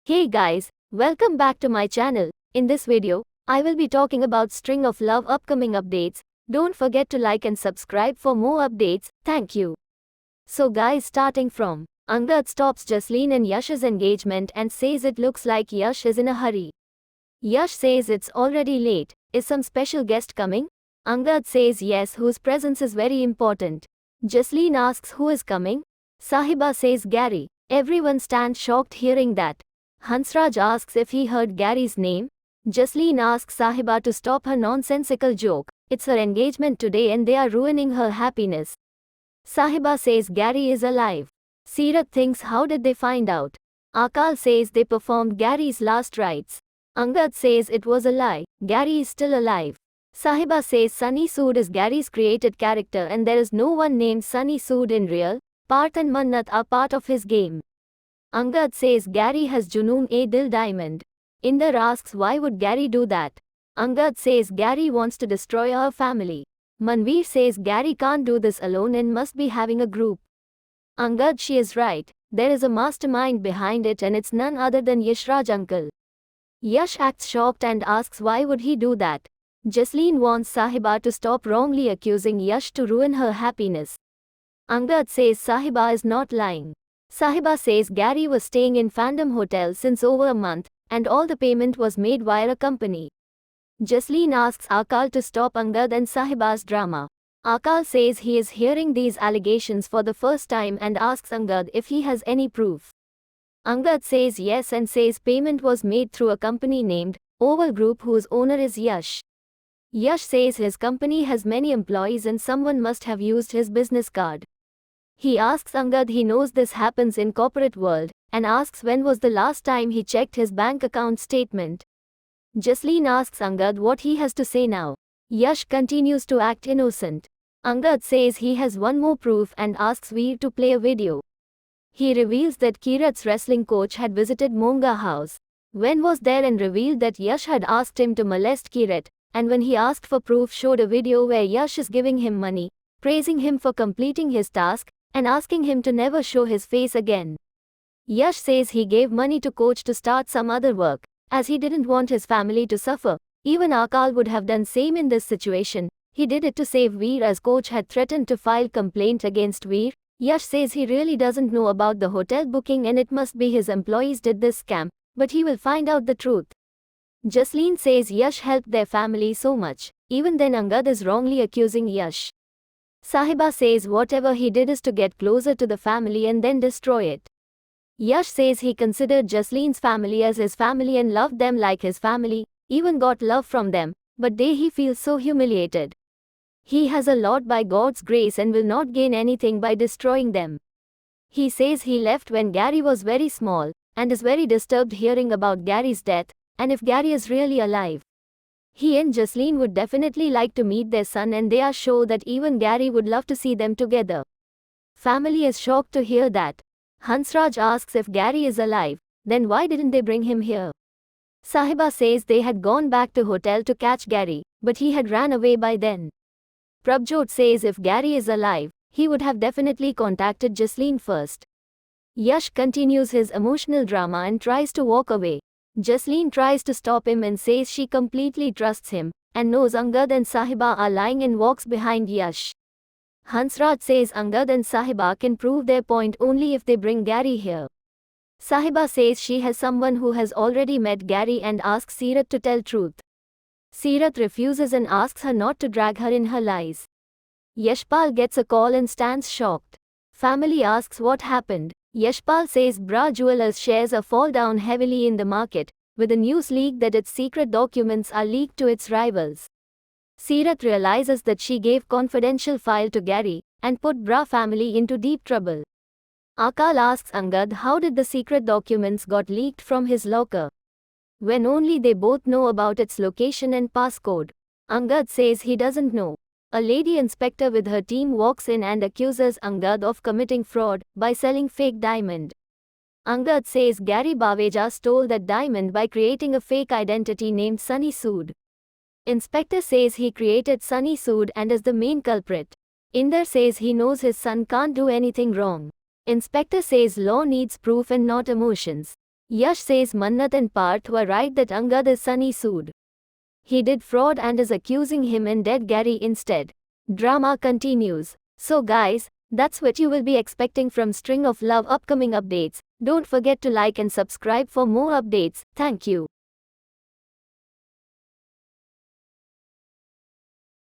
Hey guys, welcome back to my channel. In this video, I will be talking about String of Love upcoming updates. Don't forget to like and subscribe for more updates. Thank you. So guys, starting from Angad stops Jasleen and Yash's engagement and says it looks like Yash is in a hurry. Yash says it's already late. Is some special guest coming? Angad says yes, whose presence is very important. Jasleen asks who is coming. Sahiba says Gary. Everyone stands shocked hearing that. Hansraj asks if he heard Gary's name. Jasleen asks Sahiba to stop her nonsensical joke. It's her engagement today and they are ruining her happiness. Sahiba says Gary is alive. Seerat thinks how did they find out? Akal says they performed Gary's last rites. Angad says it was a lie, Gary is still alive. Sahiba says Sunny Sood is Gary's created character and there is no one named Sunny Sood in real. Parth and Mannat are part of his game. Angad says Gary has Junoon-e-Dil diamond. Inder asks why would Gary do that? Angad says Gary wants to destroy our family. Manveer says Gary can't do this alone and must be having a group. Angad, she is right, there is a mastermind behind it and it's none other than Yashraj uncle. Yash acts shocked and asks why would he do that. Jasleen wants Sahiba to stop wrongly accusing Yash to ruin her happiness. Angad says Sahiba is not lying. Sahiba says Gary was staying in Fandom Hotel since over a month, and all the payment was made via a company. Jasleen asks Akal to stop Angad and Sahiba's drama. Akal says he is hearing these allegations for the first time and asks Angad if he has any proof. Angad says yes and says payment was made through a company named Oval Group whose owner is Yash. Yash says his company has many employees and someone must have used his business card. He asks Angad he knows this happens in corporate world, and asks when was the last time he checked his bank account statement. Jasleen asks Angad what he has to say now. Yash continues to act innocent. Angad says he has one more proof and asks Veer to play a video. He reveals that Kirat's wrestling coach had visited Monga house. Wen was there and revealed that Yash had asked him to molest Kirat, and when he asked for proof showed a video where Yash is giving him money, praising him for completing his task, and asking him to never show his face again. Yash says he gave money to coach to start some other work, as he didn't want his family to suffer. Even Akal would have done same in this situation. He did it to save Veer as coach had threatened to file complaint against Veer. Yash says he really doesn't know about the hotel booking and it must be his employees did this scam, but he will find out the truth. Jasleen says Yash helped their family so much. Even then Angad is wrongly accusing Yash. Sahiba says whatever he did is to get closer to the family and then destroy it. Yash says he considered Jasleen's family as his family and loved them like his family, even got love from them, but he feels so humiliated. He has a lot by God's grace and will not gain anything by destroying them. He says he left when Gary was very small, and is very disturbed hearing about Gary's death, and if Gary is really alive. He and Jasleen would definitely like to meet their son and they are sure that even Gary would love to see them together. Family is shocked to hear that. Hansraj asks if Gary is alive, then why didn't they bring him here? Sahiba says they had gone back to hotel to catch Gary, but he had ran away by then. Prabjot says if Gary is alive, he would have definitely contacted Jasleen first. Yash continues his emotional drama and tries to walk away. Jasleen tries to stop him and says she completely trusts him, and knows Angad and Sahiba are lying and walks behind Yash. Hansraj says Angad and Sahiba can prove their point only if they bring Gary here. Sahiba says she has someone who has already met Gary and asks Seerat to tell truth. Seerat refuses and asks her not to drag her in her lies. Yashpal gets a call and stands shocked. Family asks what happened. Yashpal says Bra Jewelers shares are fall down heavily in the market, with a news leak that its secret documents are leaked to its rivals. Seerat realizes that she gave confidential file to Gary, and put Bra family into deep trouble. Akal asks Angad how did the secret documents got leaked from his locker, when only they both know about its location and passcode. Angad says he doesn't know. A lady inspector with her team walks in and accuses Angad of committing fraud by selling fake diamond. Angad says Gary Baweja stole that diamond by creating a fake identity named Sunny Sood. Inspector says he created Sunny Sood and is the main culprit. Inder says he knows his son can't do anything wrong. Inspector says law needs proof and not emotions. Yash says Mannat and Parth were right that Angad is Sunny sued. He did fraud and is accusing him and dead Gary instead. Drama continues. So guys, that's what you will be expecting from String of Love upcoming updates. Don't forget to like and subscribe for more updates. Thank you.